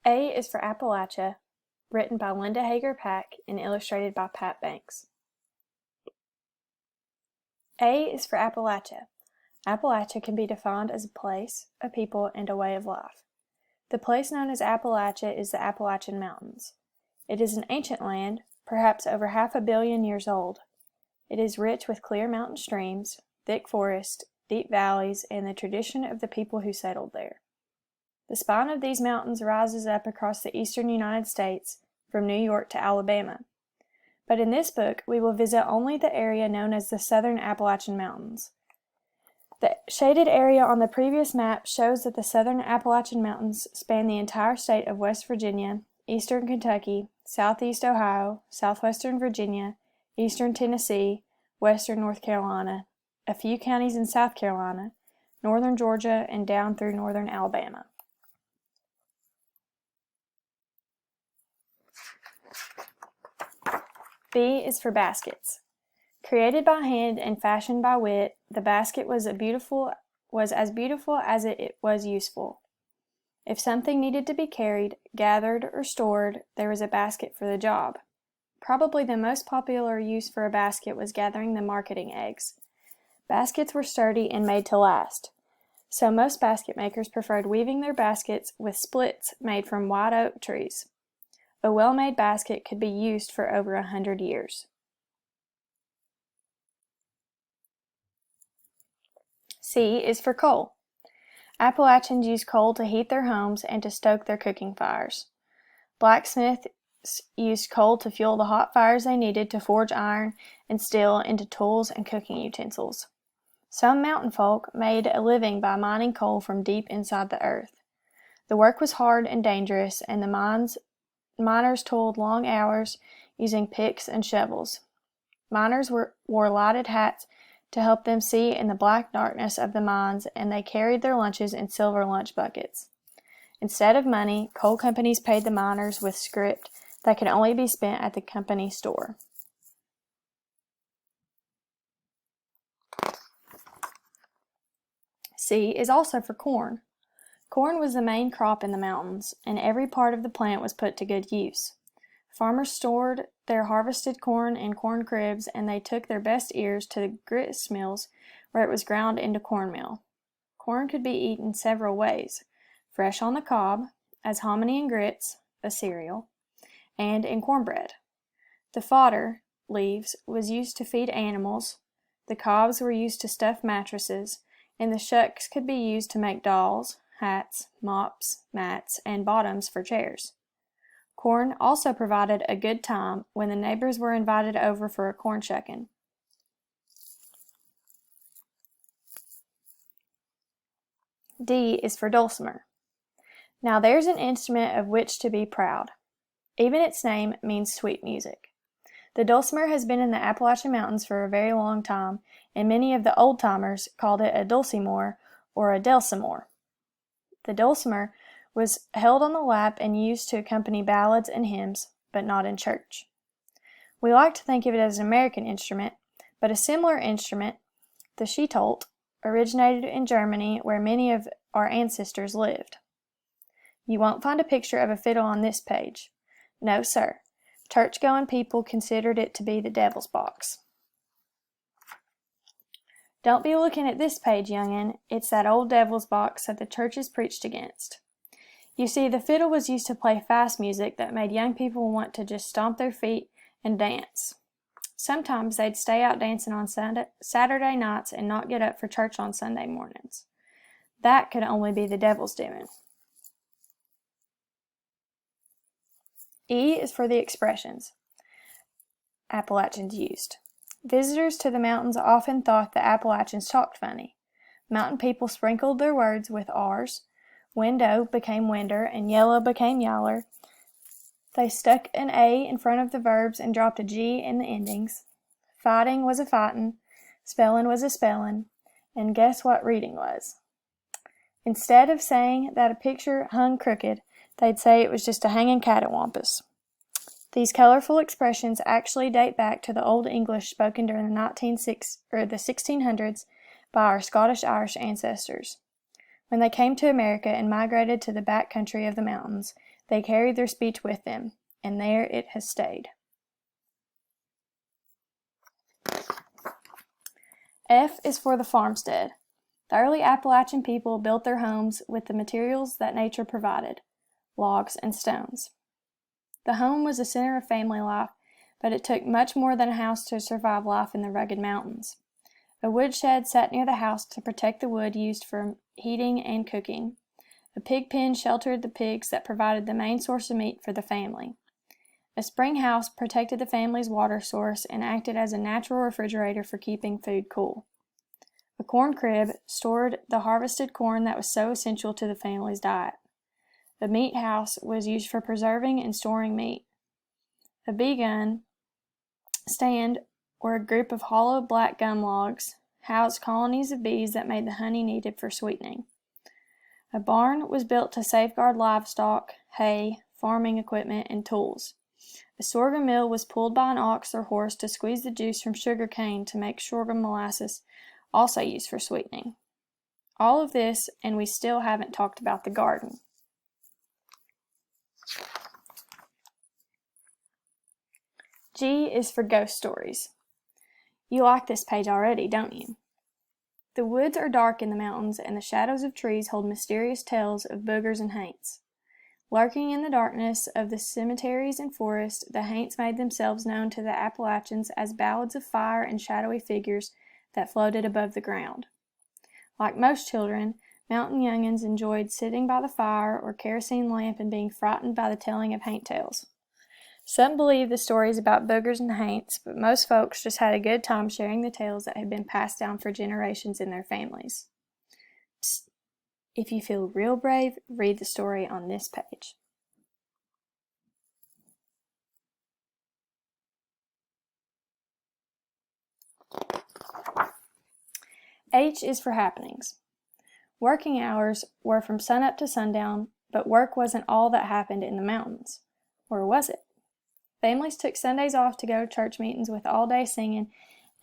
A is for Appalachia, written by Linda Hager Pack and illustrated by Pat Banks. A is for Appalachia. Appalachia can be defined as a place, a people, and a way of life. The place known as Appalachia is the Appalachian Mountains. It is an ancient land, perhaps over 500 million years old. It is rich with clear mountain streams, thick forests, deep valleys, and the tradition of the people who settled there. The spine of these mountains rises up across the eastern United States, from New York to Alabama. But in this book, we will visit only the area known as the Southern Appalachian Mountains. The shaded area on the previous map shows that the Southern Appalachian Mountains span the entire state of West Virginia, eastern Kentucky, southeast Ohio, southwestern Virginia, eastern Tennessee, western North Carolina, a few counties in South Carolina, northern Georgia, and down through northern Alabama. B is for baskets. Created by hand and fashioned by wit, the basket was as beautiful as it was useful. If something needed to be carried, gathered, or stored, there was a basket for the job. Probably the most popular use for a basket was gathering the marketing eggs. Baskets were sturdy and made to last, so most basket makers preferred weaving their baskets with splits made from white oak trees. A well-made basket could be used for over 100 years. C is for coal. Appalachians used coal to heat their homes and to stoke their cooking fires. Blacksmiths used coal to fuel the hot fires they needed to forge iron and steel into tools and cooking utensils. Some mountain folk made a living by mining coal from deep inside the earth. The work was hard and dangerous, and the miners toiled long hours using picks and shovels. Miners wore lighted hats to help them see in the black darkness of the mines, and they carried their lunches in silver lunch buckets. Instead of money, coal companies paid the miners with scrip that could only be spent at the company store. C is also for corn. Corn was the main crop in the mountains, and every part of the plant was put to good use. Farmers stored their harvested corn in corn cribs, and they took their best ears to the grist mills where it was ground into cornmeal. Corn could be eaten several ways: fresh on the cob, as hominy and grits, a cereal, and in cornbread. The fodder, leaves, was used to feed animals, the cobs were used to stuff mattresses, and the shucks could be used to make dolls, hats, mops, mats, and bottoms for chairs. Corn also provided a good time when the neighbors were invited over for a corn shucking. D is for dulcimer. Now there's an instrument of which to be proud. Even its name means sweet music. The dulcimer has been in the Appalachian Mountains for a very long time, and many of the old-timers called it a dulcimer or a dulcimer. The dulcimer was held on the lap and used to accompany ballads and hymns, but not in church. We like to think of it as an American instrument, but a similar instrument, the shitolt, originated in Germany, where many of our ancestors lived. You won't find a picture of a fiddle on this page. No, sir. Church-going people considered it to be the devil's box. Don't be looking at this page, young'un. It's that old devil's box that the churches preached against. You see, the fiddle was used to play fast music that made young people want to just stomp their feet and dance. Sometimes they'd stay out dancing on Saturday nights and not get up for church on Sunday mornings. That could only be the devil's doing. E is for the expressions Appalachians used. Visitors to the mountains often thought the Appalachians talked funny. Mountain people sprinkled their words with R's. Window became winder, and yellow became yaller. They stuck an A in front of the verbs and dropped a G in the endings. Fighting was a fightin', spellin' was a spellin', and guess what reading was? Instead of saying that a picture hung crooked, they'd say it was just a hanging cattywampus. These colorful expressions actually date back to the Old English spoken during the 1600s by our Scottish-Irish ancestors. When they came to America and migrated to the back country of the mountains, They carried their speech with them, and there it has stayed. F is for the farmstead. The early Appalachian people built their homes with the materials that nature provided, logs and stones. The home was the center of family life, but it took much more than a house to survive life in the rugged mountains. A woodshed sat near the house to protect the wood used for heating and cooking. A pig pen sheltered the pigs that provided the main source of meat for the family. A spring house protected the family's water source and acted as a natural refrigerator for keeping food cool. A corn crib stored the harvested corn that was so essential to the family's diet. A meat house was used for preserving and storing meat. A bee gun stand, or a group of hollow black gum logs, housed colonies of bees that made the honey needed for sweetening. A barn was built to safeguard livestock, hay, farming equipment, and tools. A sorghum mill was pulled by an ox or horse to squeeze the juice from sugar cane to make sorghum molasses, also used for sweetening. All of this, and we still haven't talked about the garden. G is for ghost stories. You like this page already, don't you? The woods are dark in the mountains, and the shadows of trees hold mysterious tales of boogers and haints. Lurking in the darkness of the cemeteries and forests, the haints made themselves known to the Appalachians as ballads of fire and shadowy figures that floated above the ground. Like most children, mountain youngins enjoyed sitting by the fire or kerosene lamp and being frightened by the telling of haint tales. Some believed the stories about boogers and haints, but most folks just had a good time sharing the tales that had been passed down for generations in their families. Psst. If you feel real brave, read the story on this page. H is for happenings. Working hours were from sunup to sundown, but work wasn't all that happened in the mountains. Or was it? Families took Sundays off to go to church meetings with all-day singing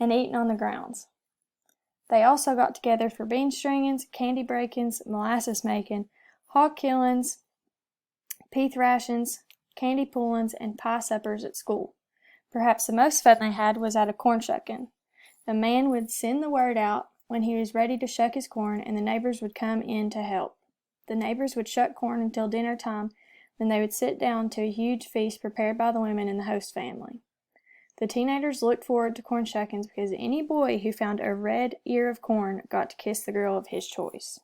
and eating on the grounds. They also got together for bean stringings, candy breakings, molasses making, hog killings, pea thrashings, candy pullings, and pie suppers at school. Perhaps the most fun they had was at a corn shucking. A man would send the word out when he was ready to shuck his corn, and the neighbors would come in to help. The neighbors would shuck corn until dinner time, when they would sit down to a huge feast prepared by the women in the host family. The teenagers looked forward to corn shuckings because any boy who found a red ear of corn got to kiss the girl of his choice.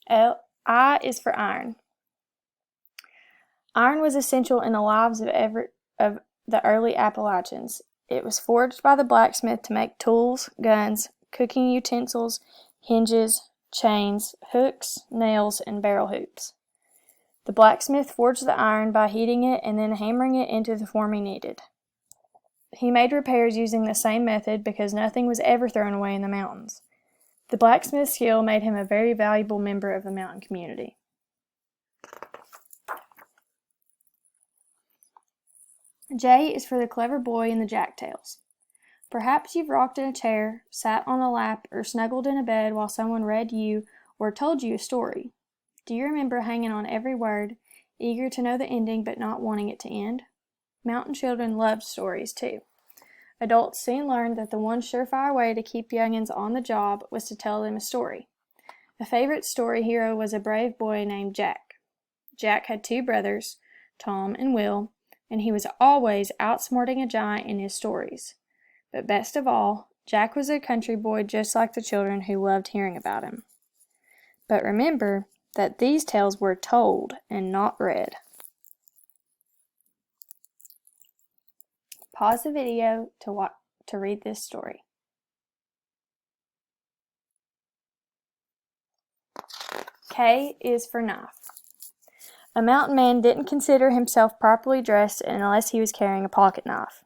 I is for iron. Iron was essential in the lives of the early Appalachians. It was forged by the blacksmith to make tools, guns, cooking utensils, hinges, chains, hooks, nails, and barrel hoops. The blacksmith forged the iron by heating it and then hammering it into the form he needed. He made repairs using the same method because nothing was ever thrown away in the mountains. The blacksmith's skill made him a very valuable member of the mountain community. J is for the clever boy in the jack-tales. Perhaps you've rocked in a chair, sat on a lap, or snuggled in a bed while someone read you or told you a story. Do you remember hanging on every word, eager to know the ending but not wanting it to end? Mountain children loved stories too. Adults soon learned that the one surefire way to keep youngins on the job was to tell them a story. A favorite story hero was a brave boy named Jack. Jack had two brothers, Tom and Will, and he was always outsmarting a giant in his stories. But best of all, Jack was a country boy just like the children who loved hearing about him. But remember that these tales were told and not read. Pause the video to read this story. K is for knife. A mountain man didn't consider himself properly dressed unless he was carrying a pocket knife.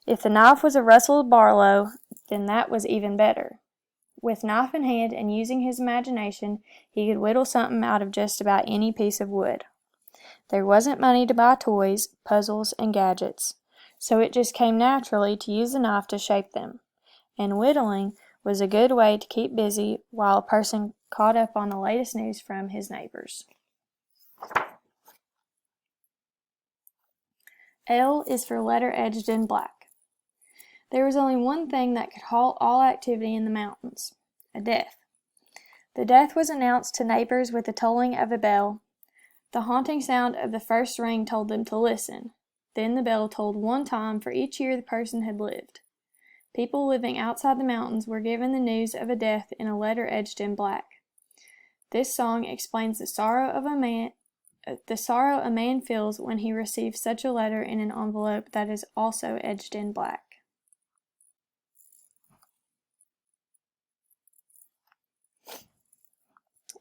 If the knife was a rustled Barlow, then that was even better. With knife in hand and using his imagination, he could whittle something out of just about any piece of wood. There wasn't money to buy toys, puzzles, and gadgets, so it just came naturally to use the knife to shape them. And whittling was a good way to keep busy while a person caught up on the latest news from his neighbors. L is for letter edged in black. There was only one thing that could halt all activity in the mountains: a death. The death was announced to neighbors with the tolling of a bell. The haunting sound of the first ring told them to listen. Then the bell tolled one time for each year the person had lived. People living outside the mountains were given the news of a death in a letter edged in black. This song explains the sorrow a man feels when he receives such a letter in an envelope that is also edged in black.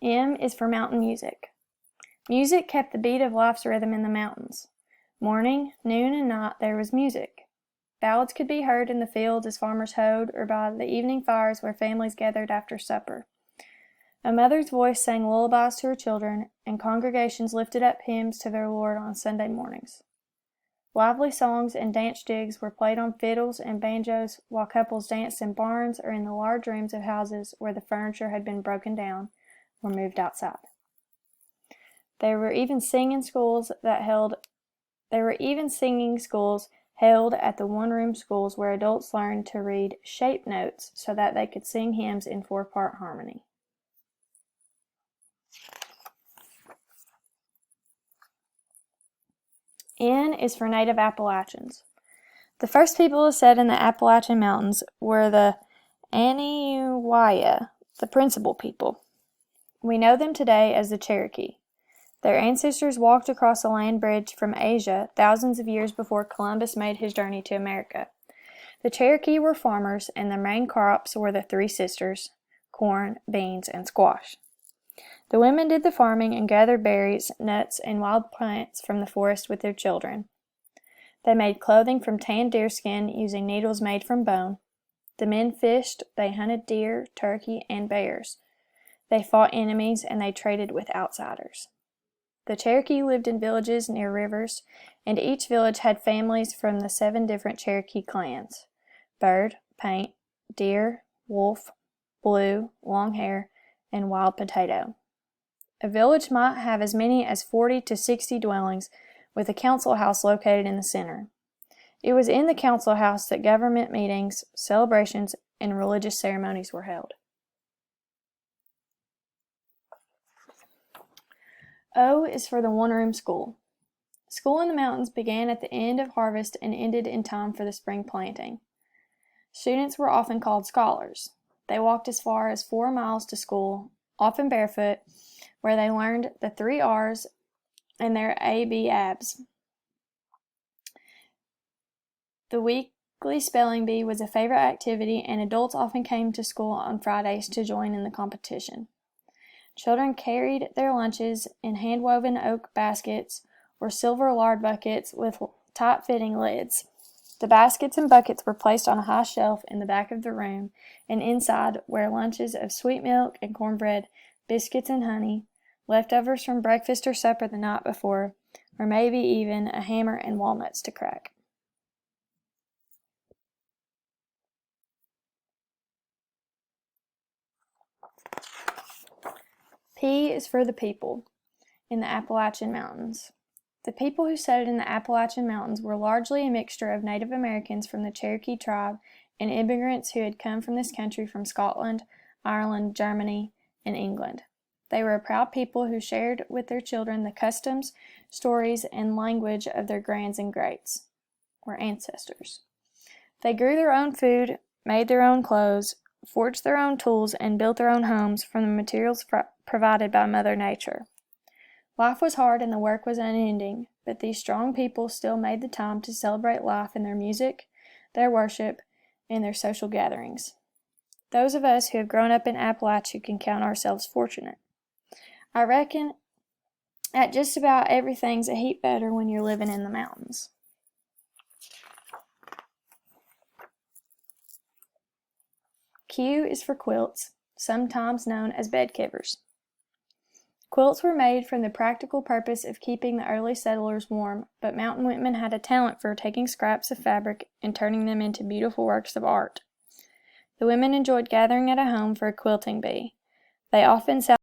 M is for mountain music. Music kept the beat of life's rhythm in the mountains. Morning, noon, and night there was music. Ballads could be heard in the fields as farmers hoed, or by the evening fires where families gathered after supper. A mother's voice sang lullabies to her children, and congregations lifted up hymns to their Lord on Sunday mornings. Lively songs and dance jigs were played on fiddles and banjos while couples danced in barns or in the large rooms of houses where the furniture had been broken down or moved outside. There were even singing schools held at the one-room schools where adults learned to read shape notes so that they could sing hymns in 4-part harmony. N is for Native Appalachians. The first people to set in the Appalachian Mountains were the Aniwaya, the principal people. We know them today as the Cherokee. Their ancestors walked across a land bridge from Asia thousands of years before Columbus made his journey to America. The Cherokee were farmers, and their main crops were the Three Sisters: corn, beans, and squash. The women did the farming and gathered berries, nuts, and wild plants from the forest with their children. They made clothing from tanned deerskin using needles made from bone. The men fished, they hunted deer, turkey, and bears. They fought enemies, and they traded with outsiders. The Cherokee lived in villages near rivers, and each village had families from the 7 different Cherokee clans: Bird, Paint, Deer, Wolf, Blue, Longhair, and Wild Potato. A village might have as many as 40 to 60 dwellings, with a council house located in the center. It was in the council house that government meetings, celebrations, and religious ceremonies were held. O is for the one-room school. School in the mountains began at the end of harvest and ended in time for the spring planting. Students were often called scholars. They walked as far as 4 miles to school, often barefoot, where they learned the 3 R's and their A-B-abs. The weekly spelling bee was a favorite activity, and adults often came to school on Fridays to join in the competition. Children carried their lunches in hand-woven oak baskets or silver lard buckets with tight-fitting lids. The baskets and buckets were placed on a high shelf in the back of the room, and inside were lunches of sweet milk and cornbread, biscuits and honey, leftovers from breakfast or supper the night before, or maybe even a hammer and walnuts to crack. P is for the people in the Appalachian Mountains. The people who settled in the Appalachian Mountains were largely a mixture of Native Americans from the Cherokee tribe and immigrants who had come from this country from Scotland, Ireland, Germany, and England. They were a proud people who shared with their children the customs, stories, and language of their grands and greats, or ancestors. They grew their own food, made their own clothes, forged their own tools, and built their own homes from the materials provided by Mother Nature. Life was hard and the work was unending, but these strong people still made the time to celebrate life in their music, their worship, and their social gatherings. Those of us who have grown up in Appalachia can count ourselves fortunate. I reckon that just about everything's a heap better when you're living in the mountains. Q is for quilts, sometimes known as bed covers. Quilts were made from the practical purpose of keeping the early settlers warm, but mountain women had a talent for taking scraps of fabric and turning them into beautiful works of art. The women enjoyed gathering at a home for a quilting bee. They often sound